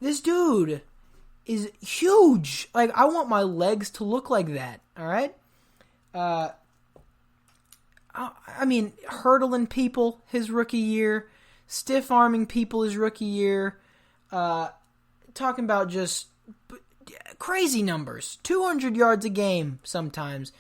This dude is huge. Like, I want my legs to look like that, all right? I mean, hurdling people his rookie year, stiff-arming people his rookie year, talking about just crazy numbers, 200 yards a game sometimes.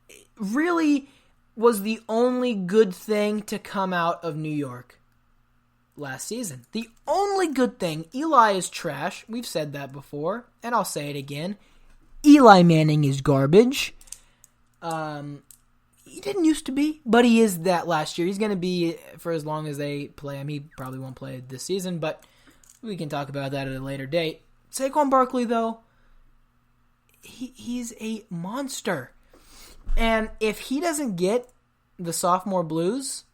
It really was the only good thing to come out of New York last season. The only good thing. Eli is trash. We've said that before, and I'll say it again. Eli Manning is garbage. He didn't used to be, but he is that last year. He's going to be for as long as they play him. He probably won't play this season, but we can talk about that at a later date. Saquon Barkley, though, he's a monster. And if he doesn't get the sophomore blues,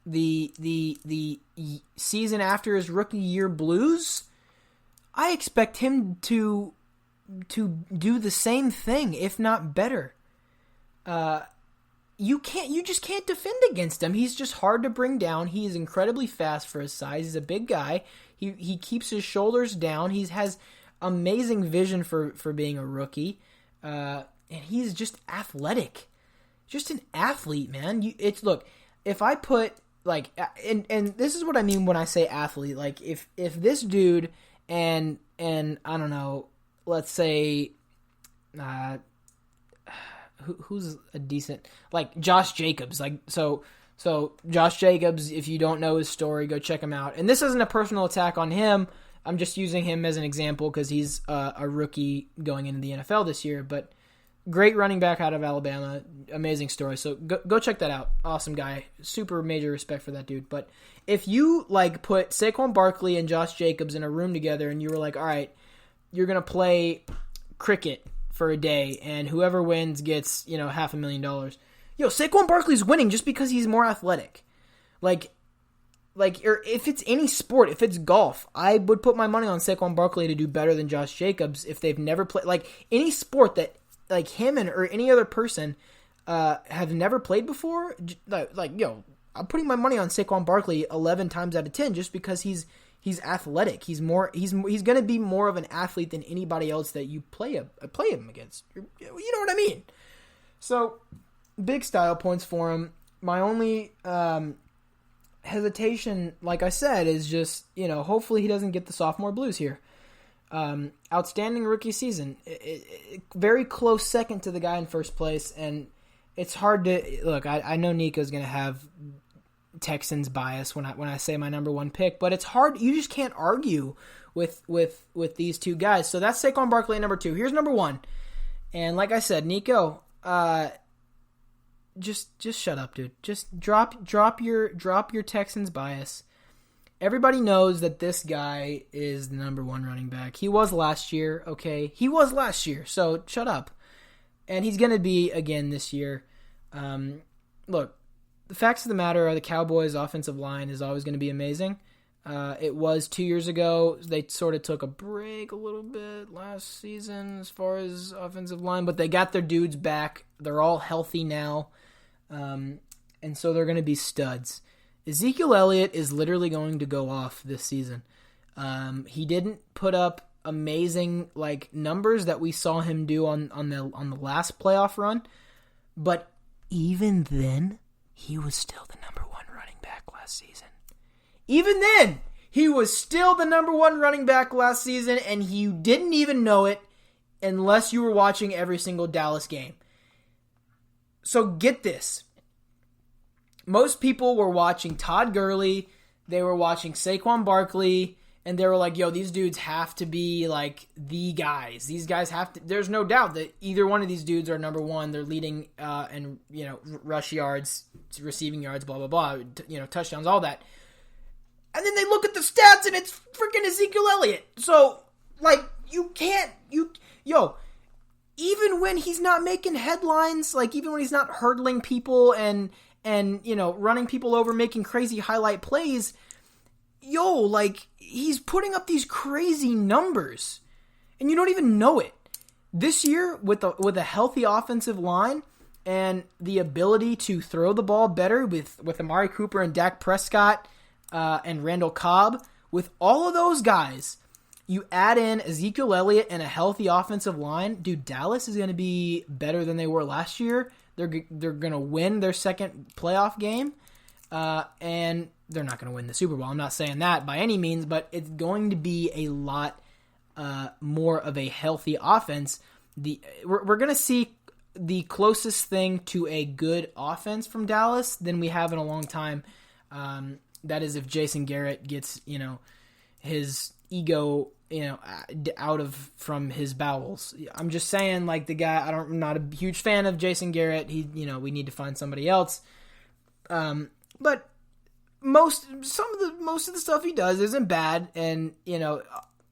the season after his rookie year blues, I expect him to do the same thing, if not better. You just can't defend against him. He's just hard to bring down. He is incredibly fast for his size. He's a big guy. He keeps his shoulders down. He has amazing vision for being a rookie. And he's just athletic. Just an athlete, man. Look, if I put like, and this is what I mean when I say athlete. Like, if this dude and I don't know, let's say, who's a decent, like Josh Jacobs, like so Josh Jacobs, if you don't know his story, go check him out. And this isn't a personal attack on him. I'm just using him as an example because he's a rookie going into the NFL this year, but great running back out of Alabama. Amazing story. So go check that out. Awesome guy. Super major respect for that dude. But if you like put Saquon Barkley and Josh Jacobs in a room together and you were like, all right, you're going to play cricket for a day and whoever wins gets, $500,000. Saquon Barkley's winning just because he's more athletic. Like, or if it's any sport, if it's golf, I would put my money on Saquon Barkley to do better than Josh Jacobs if they've never played. Like, any sport that, like, him or any other person have never played before, I'm putting my money on Saquon Barkley 11 times out of 10 just because he's athletic. He's going to be more of an athlete than anybody else that you play him against. You know what I mean? So, big style points for him. My only hesitation, like I said, is just, hopefully he doesn't get the sophomore blues here. Outstanding rookie season. Very close second to the guy in first place, and it's hard to look. I know Nico's going to have Texans bias when I say my number one pick, but it's hard. You just can't argue with these two guys. So that's Saquon Barkley at number 2. Here's number 1, and like I said, Nico, just shut up, dude. Just drop your Texans bias. Everybody knows that this guy is the number 1 running back. He was last year, okay? He was last year, so shut up. And he's going to be again this year. Look, the facts of the matter are the Cowboys' offensive line is always going to be amazing. It was 2 years ago. They sort of took a break a little bit last season as far as offensive line, but they got their dudes back. They're all healthy now, and so they're going to be studs. Ezekiel Elliott is literally going to go off this season. He didn't put up amazing numbers that we saw him do on the last playoff run, but even then, he was still the number 1 running back last season. Even then, he was still the number 1 running back last season, and you didn't even know it unless you were watching every single Dallas game. So get this. Most people were watching Todd Gurley, they were watching Saquon Barkley, and they were like, yo, these dudes have to be the guys. These guys have to, there's no doubt that either one of these dudes are number 1. They're leading and rush yards, receiving yards, blah, blah, blah, touchdowns, all that. And then they look at the stats and it's freaking Ezekiel Elliott. So, even when he's not making headlines, even when he's not hurdling people and running people over, making crazy highlight plays, he's putting up these crazy numbers, and you don't even know it. This year, with a healthy offensive line and the ability to throw the ball better with Amari Cooper and Dak Prescott and Randall Cobb, with all of those guys, you add in Ezekiel Elliott and a healthy offensive line, dude, Dallas is going to be better than they were last year. They're going to win their second playoff game, and they're not going to win the Super Bowl. I'm not saying that by any means, but it's going to be a lot more of a healthy offense. We're going to see the closest thing to a good offense from Dallas than we have in a long time. That is if Jason Garrett gets, his ego, out of from his bowels. I'm just saying, like, the guy, I'm not a huge fan of Jason Garrett. We need to find somebody else. But most of the stuff he does isn't bad, and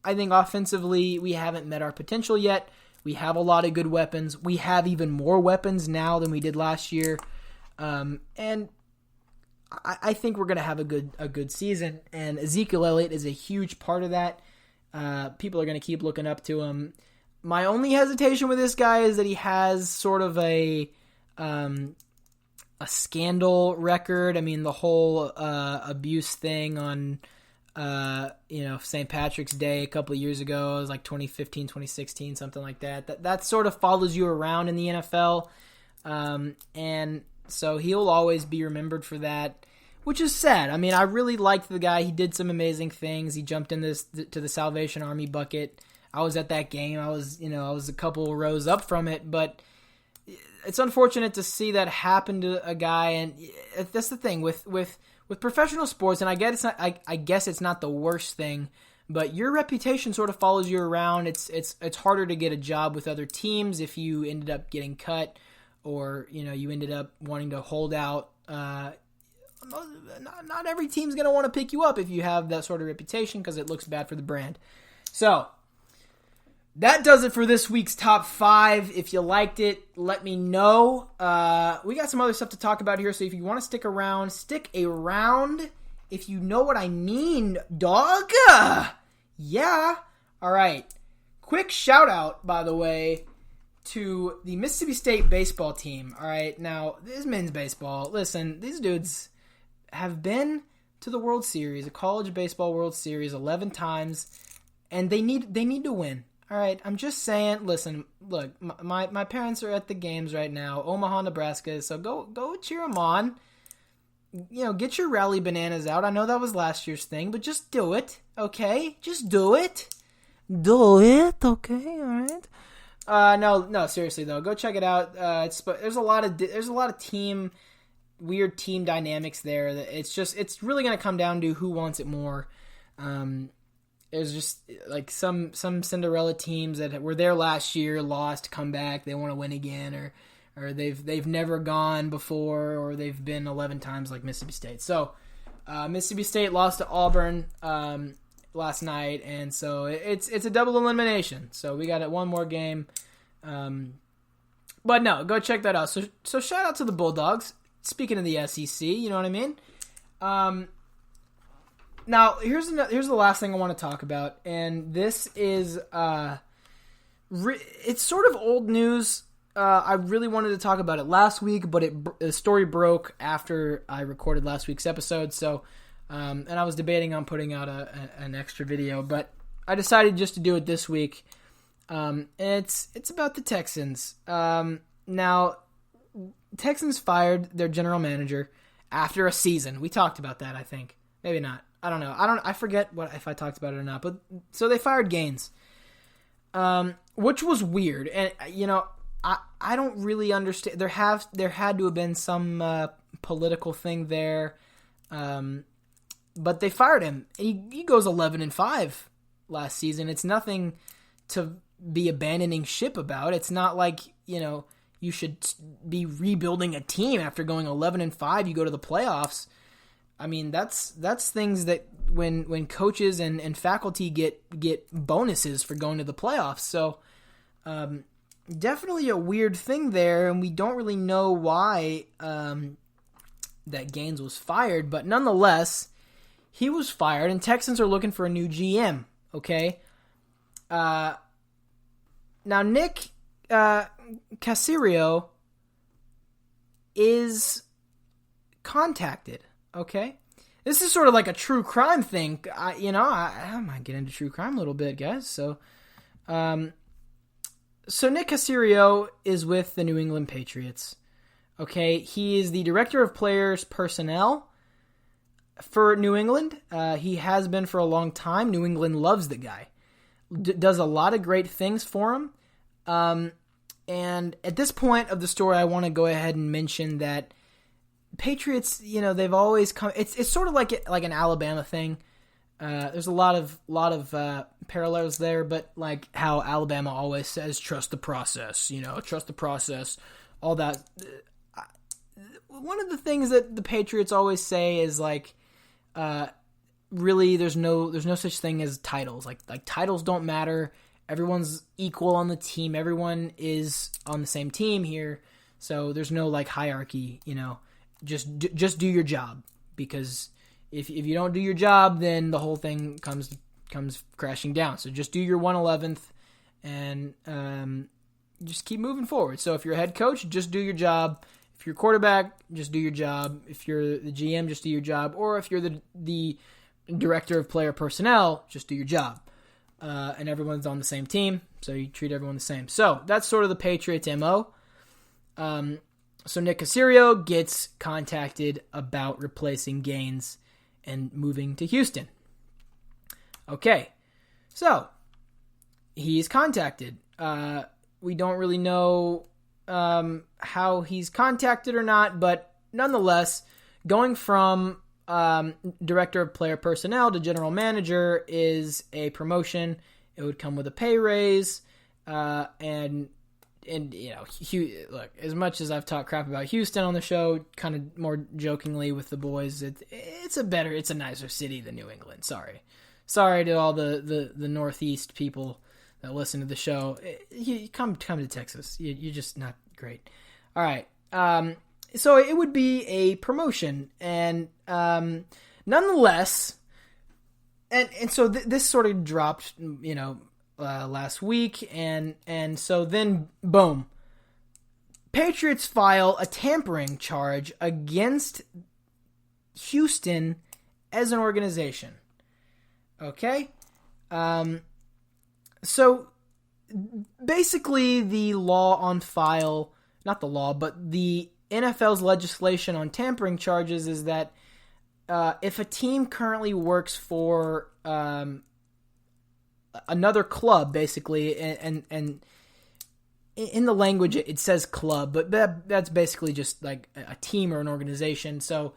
I think offensively we haven't met our potential yet. We have a lot of good weapons. We have even more weapons now than we did last year, and I think we're going to have a good season. And Ezekiel Elliott is a huge part of that. People are going to keep looking up to him. My only hesitation with this guy is that he has sort of a scandal record. I mean, the whole abuse thing on St. Patrick's Day a couple of years ago. It was like 2015, 2016, something like that. That sort of follows you around in the NFL. And so he'll always be remembered for that, which is sad. I mean, I really liked the guy. He did some amazing things. He jumped in to the Salvation Army bucket. I was at that game. I was a couple rows up from it, but it's unfortunate to see that happen to a guy. And that's the thing with professional sports. And I guess it's not the worst thing, but your reputation sort of follows you around. It's harder to get a job with other teams if you ended up getting cut, or you ended up wanting to hold out. Not every team's going to want to pick you up if you have that sort of reputation, because it looks bad for the brand. So that does it for this week's top 5. If you liked it, let me know. We got some other stuff to talk about here, so if you want to stick around, if you know what I mean, dog. Yeah. All right. Quick shout out, by the way, to the Mississippi State baseball team. All right. Now, this is men's baseball. Listen, these dudes have been to the World Series, the College Baseball World Series, 11 times, and they need to win. All right, I'm just saying, listen, look, my parents are at the games right now, Omaha, Nebraska, so go cheer them on. Get your rally bananas out. I know that was last year's thing, but just do it, okay? Just do it. Do it, okay, all right? No, seriously though, go check it out. There's a lot of weird team dynamics there. It's really going to come down to who wants it more. There's just like some Cinderella teams that were there last year, lost, come back, they want to win again, or they've never gone before, or they've been 11 times like Mississippi State. So Mississippi State lost to Auburn last night, and so it's a double elimination. So we got one more game. But no, go check that out. So shout out to the Bulldogs. Speaking of the SEC, you know what I mean? Now, here's the last thing I want to talk about, and this is it's sort of old news. I really wanted to talk about it last week, but the story broke after I recorded last week's episode. So, and I was debating on putting out an extra video, but I decided just to do it this week. And it's about the Texans. Now, Texans fired their general manager after a season. We talked about that, I think. Maybe not. I don't know. I forget if I talked about it or not. But so they fired Gaines, which was weird. And I don't really understand. There had to have been some political thing there, but they fired him. He goes 11-5 last season. It's nothing to be abandoning ship about. It's not like you should be rebuilding a team after going 11-5. You go to the playoffs. I mean, that's things that when coaches and faculty get bonuses for going to the playoffs. So definitely a weird thing there, and we don't really know why that Gaines was fired. But nonetheless, he was fired, and Texans are looking for a new GM. Okay. Now Nick Caserio is contacted. Okay, this is sort of like a true crime thing. I might get into true crime a little bit, guys. So Nick Caserio is with the New England Patriots. Okay, he is the director of players personnel for New England. He has been for a long time. New England loves the guy. Does a lot of great things for him. And at this point of the story, I want to go ahead and mention that Patriots, they've always come. It's sort of like an Alabama thing. There's a lot of parallels there, but like how Alabama always says, trust the process. Trust the process. All that. One of the things that the Patriots always say is like, really, there's no such thing as titles. Like titles don't matter. Everyone's equal on the team. Everyone is on the same team here. So there's no like hierarchy. Just do your job, because if you don't do your job, then the whole thing comes crashing down. So just do your 1/11th and just keep moving forward. So if you're a head coach, just do your job. If you're a quarterback, just do your job. If you're the GM, just do your job. Or if you're the director of player personnel, just do your job. And everyone's on the same team, so you treat everyone the same. So that's sort of the Patriots' MO. So Nick Caserio gets contacted about replacing Gaines and moving to Houston. Okay, so he's contacted. We don't really know how he's contacted or not, but nonetheless, going from director of player personnel to general manager is a promotion. It would come with a pay raise, and look, as much as I've talked crap about Houston on the show, kind of more jokingly with the boys, it's a nicer city than New England. Sorry to all the Northeast people that listen to the show. You come to Texas. You're just not great. All right. So it would be a promotion, and nonetheless, and so this sort of dropped, last week, and so then boom, Patriots file a tampering charge against Houston as an organization. Okay, so basically the law on file, not the law, but the NFL's legislation on tampering charges is that if a team currently works for another club, basically, and in the language it says club, but that's basically just like a team or an organization. So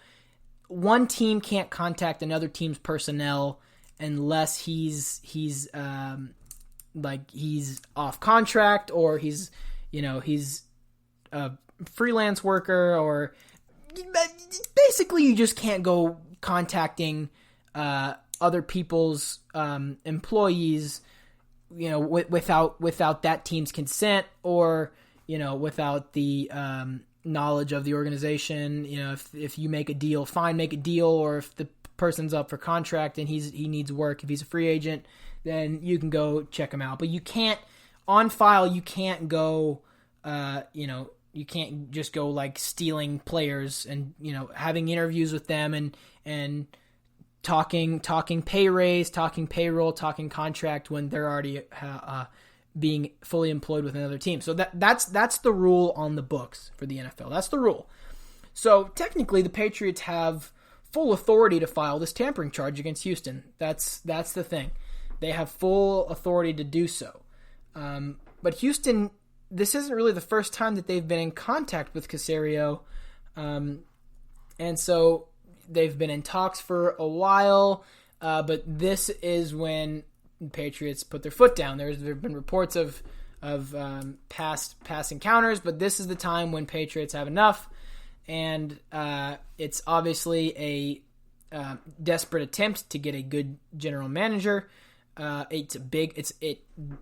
one team can't contact another team's personnel unless he's off contract, or he's a freelance worker, or basically you just can't go contacting other people's employees, without that team's consent, or without the knowledge of the organization. If you make a deal, fine, make a deal, or if the person's up for contract and he needs work, if he's a free agent, then you can go check him out. But you can't, on file, you can't go, you can't just go like stealing players and, having interviews with them and talking pay raise, talking payroll, talking contract when they're already being fully employed with another team. So that's the rule on the books for the NFL. That's the rule. So technically the Patriots have full authority to file this tampering charge against Houston. That's the thing. They have full authority to do so. But Houston, this isn't really the first time that they've been in contact with Caserio. And so they've been in talks for a while, but this is when the Patriots put their foot down. There have been reports of past encounters, but this is the time when Patriots have enough, and it's obviously a desperate attempt to get a good general manager.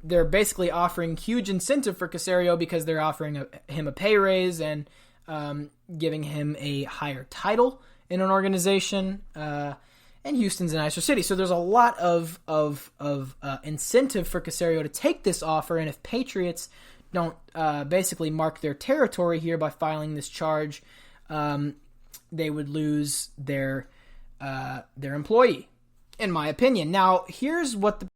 They're basically offering huge incentive for Caserio because they're offering him a pay raise and giving him a higher title in an organization. And Houston's a nicer city, so there's a lot of incentive for Caserio to take this offer. And if Patriots don't basically mark their territory here by filing this charge, they would lose their their employee, in my opinion. Now, here's what the